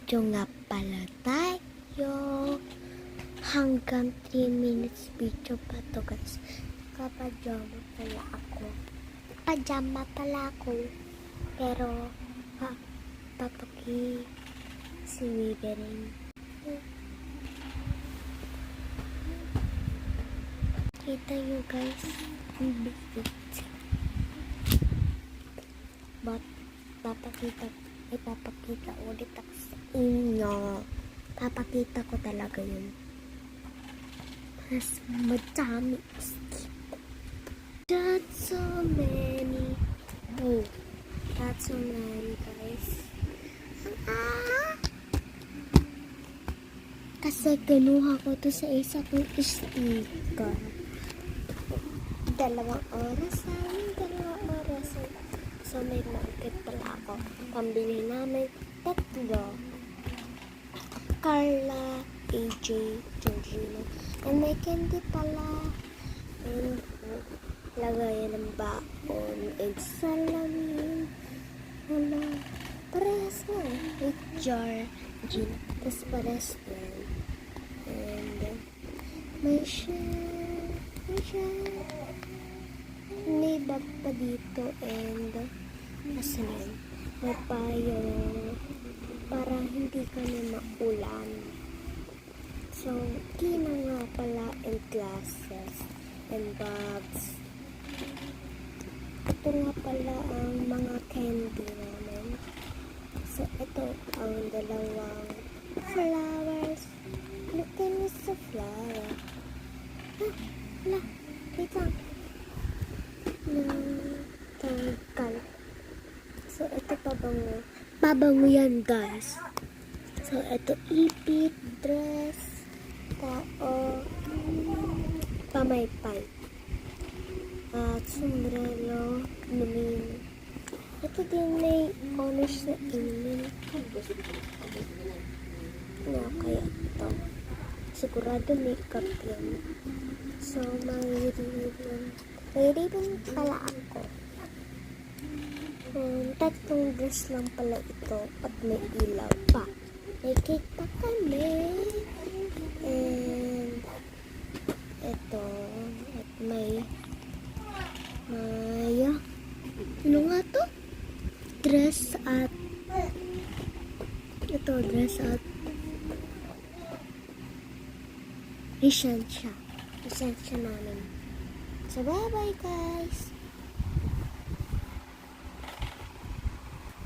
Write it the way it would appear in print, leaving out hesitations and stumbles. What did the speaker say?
Video nga pala tayo. Hanggang 3 minutes video pa to guys. Kapajama pala ako. Pajama pala ako. Pero, papaki si Wibering. Kita nyo guys. But, ipapakita ulit ako sa inyo. Papakita ko talaga yun. Mas madami. That's so many. Oh, that's so many guys. Kasi kinuha ko to sa isa kong sticker. 2 oras. So may market pala ako. Pambili namin 3. Carla, AJ, Georgina. And may candy pala. And lagayan ng baon. And salamin. Wala. Parehas na. With jar. Gin. Tapos parehas na. And may shell. May bag pa dito. And asan yun? May payo. Para hindi ka na maulan. So, kina nga pala and glasses and bags. Ito nga pala ang mga candy namin. So, ito ang 2 flowers. Look at me sa flower. Wala. Wait lang. Tangkal. So, ito pabango yan, guys. So, ito ipit, dress, tao, pamaypay, at sombrero, inumin. Ito din may honors na inumin. Na kaya ito. Sigurado makeup yan. So, may ribbon pala ako. 3 dress lang pala ito at may ilaw pa. May cake pa kami. And ito at may ano nga to? Dress at lisensya namin. So bye bye guys.